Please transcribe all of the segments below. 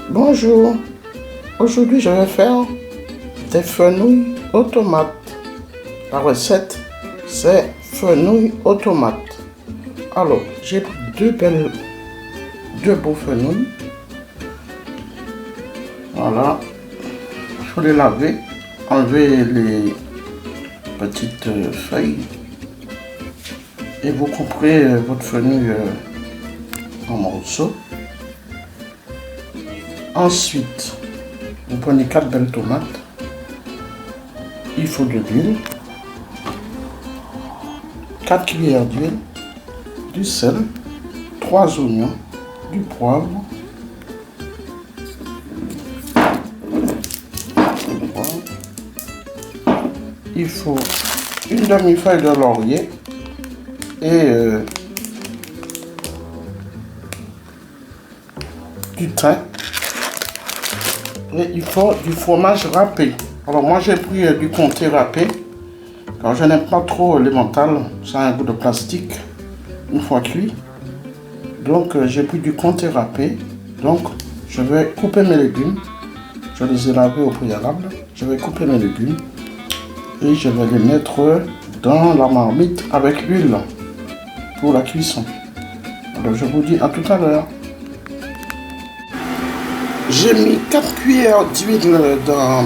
Bonjour, aujourd'hui je vais faire des fenouils aux tomates. La recette c'est fenouils aux tomates. Alors j'ai pris deux beaux fenouils. Voilà, il faut les laver, enlever les petites feuilles et vous couperez votre fenouil en morceaux. Ensuite, vous prenez 4 belles tomates, il faut de l'huile, 4 cuillères d'huile, du sel, 3 oignons, du poivre, il faut une demi-feuille de laurier et du thym. Et il faut du fromage râpé. Alors moi j'ai pris du comté râpé, car je n'aime pas trop l'emmental, ça a un goût de plastique une fois cuit. Donc j'ai pris du comté râpé. Donc je vais couper mes légumes. Je les ai lavés au préalable. Je vais couper mes légumes et je vais les mettre dans la marmite avec l'huile pour la cuisson. Alors je vous dis à tout à l'heure. J'ai mis 4 cuillères d'huile dans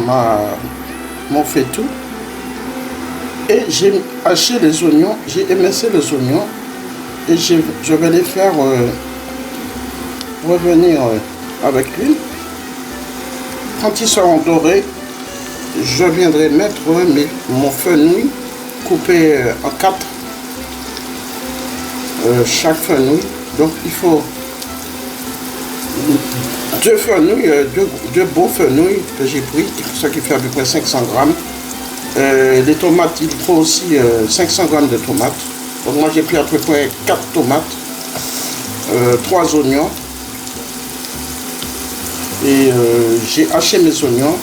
mon faitout et j'ai haché les oignons, j'ai émincé les oignons et je vais les faire revenir avec l'huile. Quand ils seront dorés, je viendrai mettre mon fenouil coupé en 4, chaque fenouil. Donc il faut deux fenouils, deux beaux fenouils que j'ai pris, ce qui fait à peu près 500 grammes. Les tomates, il faut aussi 500 grammes de tomates. Donc moi j'ai pris à peu près 4 tomates, 3 oignons. Et j'ai haché mes oignons,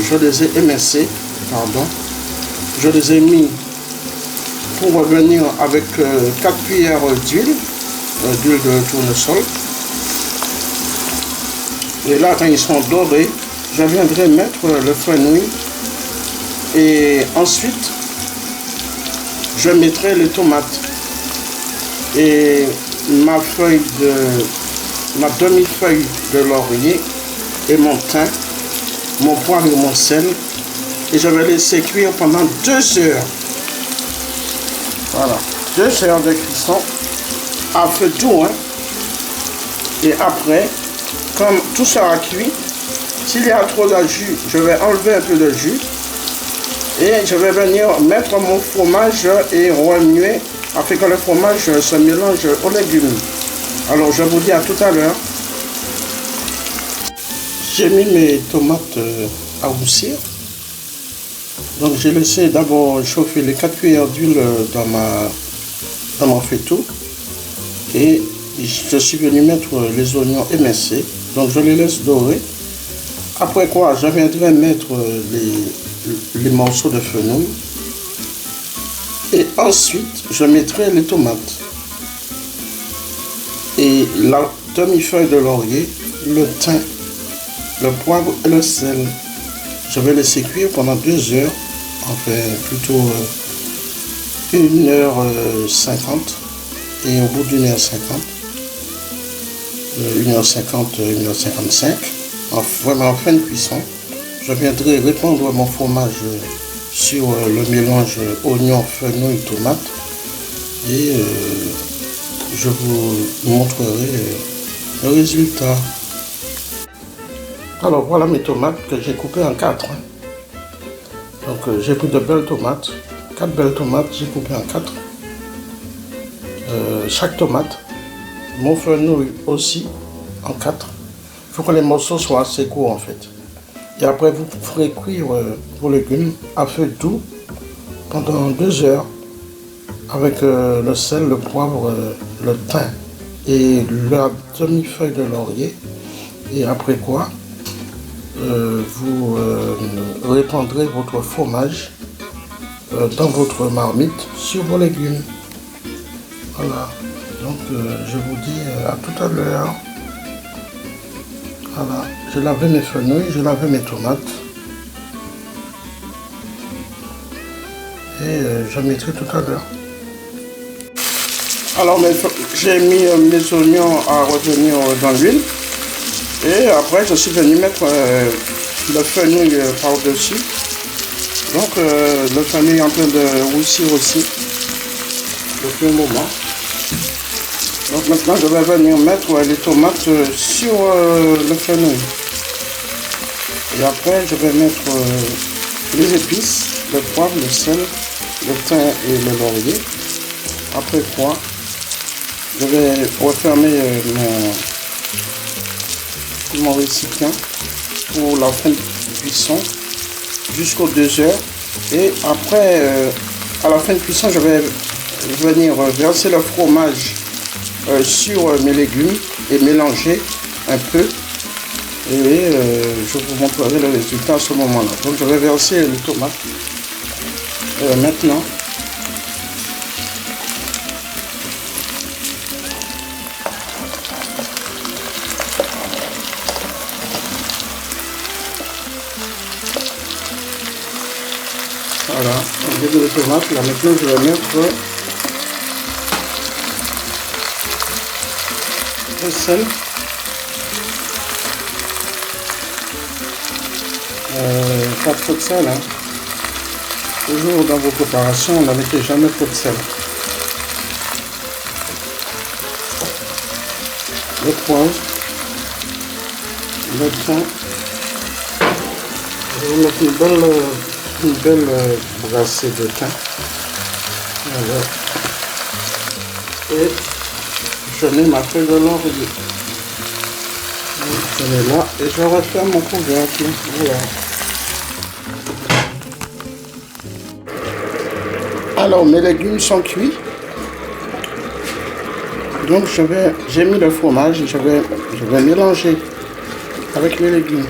je les ai émincés, pardon. Je les ai mis pour revenir avec 4 cuillères d'huile de tournesol. Et là, quand ils sont dorés, je viendrai mettre le fenouil et ensuite je mettrai les tomates et ma demi-feuille de laurier et mon thym, mon poivre et mon sel, et je vais laisser cuire pendant 2 heures. Voilà, 2 heures de cuisson à feu doux, hein. Et après, comme tout sera cuit, s'il y a trop de jus, je vais enlever un peu de jus et je vais venir mettre mon fromage et remuer afin que le fromage se mélange aux légumes. Alors je vous dis à tout à l'heure. J'ai mis mes tomates à roussir. Donc j'ai laissé d'abord chauffer les 4 cuillères d'huile dans mon faitout et je suis venu mettre les oignons émincés. Donc je les laisse dorer. Après quoi, je viendrai mettre les morceaux de fenouil. Et ensuite, je mettrai les tomates. Et la demi-feuille de laurier, le thym, le poivre et le sel. Je vais laisser cuire pendant 2 heures. Enfin, plutôt 1h50. Et au bout d'1h50. 1h50, 1h55, vraiment en fin de cuisson, je viendrai répandre mon fromage sur le mélange oignon, fenouil, tomate et je vous montrerai le résultat. Alors voilà mes tomates que j'ai coupées en 4. Donc j'ai pris de belles tomates, 4 belles tomates, j'ai coupé en 4. Chaque tomate. Mon fenouil aussi en 4. Il faut que les morceaux soient assez courts en fait. Et après vous ferez cuire vos légumes à feu doux pendant 2 heures avec le sel, le poivre, le thym et la demi-feuille de laurier. Et après quoi, vous répandrez votre fromage dans votre marmite sur vos légumes. Voilà. Donc je vous dis à tout à l'heure. Voilà, j'ai lavé mes fenouils, j'ai lavé mes tomates. Et je mettrai tout à l'heure. Alors j'ai mis mes oignons à revenir dans l'huile. Et après je suis venu mettre le fenouil par-dessus. Donc le fenouil est en train de roussir aussi depuis un moment. Donc maintenant je vais venir mettre les tomates sur le fenouil. Et après je vais mettre les épices, le poivre, le sel, le thym et le laurier. Après quoi, je vais refermer mon récipient pour la fin de cuisson jusqu'aux 2 heures. Et après, à la fin de cuisson, je vais venir verser le fromage sur mes légumes et mélanger un peu. Et je vous montrerai le résultat à ce moment-là. Donc je vais verser les tomates maintenant. Voilà, on met les tomates. Là maintenant je vais mettre le sel. Pas trop de sel, hein. Toujours dans vos préparations, ne mettez jamais trop de sel. Le poivre, le thym. Je vais mettre une belle brassée de thym. Voilà. Et je mets ma feuille de laurier. Je mets là et je referme mon couvercle. Voilà. Alors mes légumes sont cuits. Donc j'ai mis le fromage et je vais mélanger avec les légumes.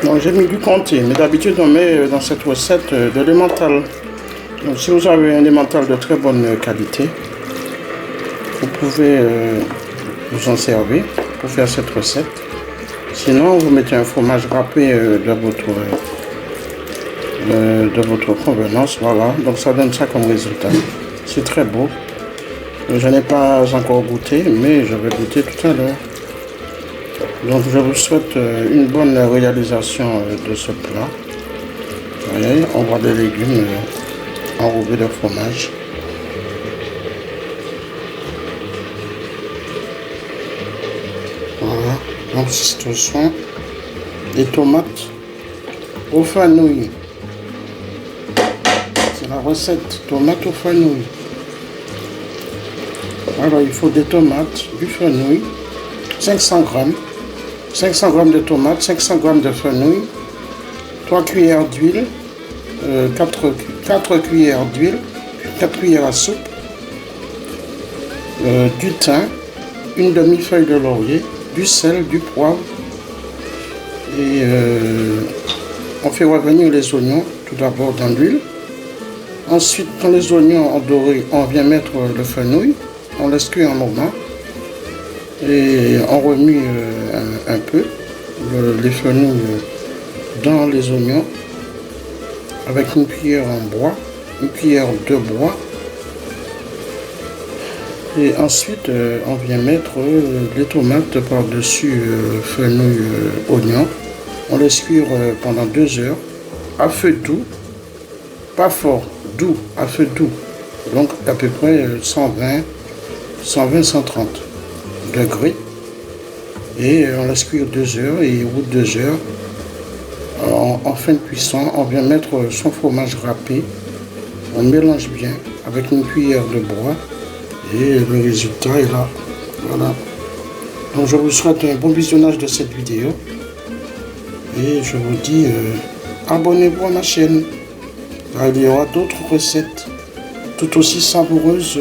Donc j'ai mis du comté, mais d'habitude on met dans cette recette de l'emmental. Donc si vous avez un emmental de très bonne qualité, vous pouvez vous en servir pour faire cette recette. Sinon vous mettez un fromage râpé de votre convenance, voilà, donc ça donne ça comme résultat. C'est très beau. Je n'ai pas encore goûté, mais je vais goûter tout à l'heure. Donc je vous souhaite une bonne réalisation de ce plat. Vous voyez, on voit des légumes enrobés de fromage. Voilà, donc ce sont des tomates au fenouil. C'est la recette tomate au fenouil. Alors il faut des tomates, du fenouil, 500 grammes. 500 g de tomates, 500 g de fenouil, 3 cuillères d'huile, 4 cuillères d'huile, 4 cuillères à soupe, du thym, une demi-feuille de laurier, du sel, du poivre. Et on fait revenir les oignons tout d'abord dans l'huile. Ensuite, quand les oignons ont doré, on vient mettre le fenouil, on laisse cuire un moment. Et on remue un peu les fenouils dans les oignons avec une cuillère en bois, une cuillère de bois. Et ensuite on vient mettre les tomates par-dessus fenouil oignon. On laisse cuire pendant 2 heures à feu doux, pas fort, doux, à feu doux. Donc à peu près 120-130 degrés. Et on laisse cuire 2 heures et au bout de 2 heures, en fin de cuisson, on vient mettre son fromage râpé. On mélange bien avec une cuillère de bois et le résultat est là. Voilà. Donc je vous souhaite un bon visionnage de cette vidéo et je vous dis abonnez-vous à ma chaîne. Là, il y aura d'autres recettes tout aussi savoureuses.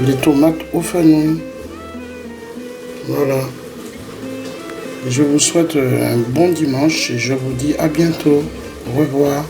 Les tomates au fenouil. Voilà. Je vous souhaite un bon dimanche et je vous dis à bientôt. Au revoir.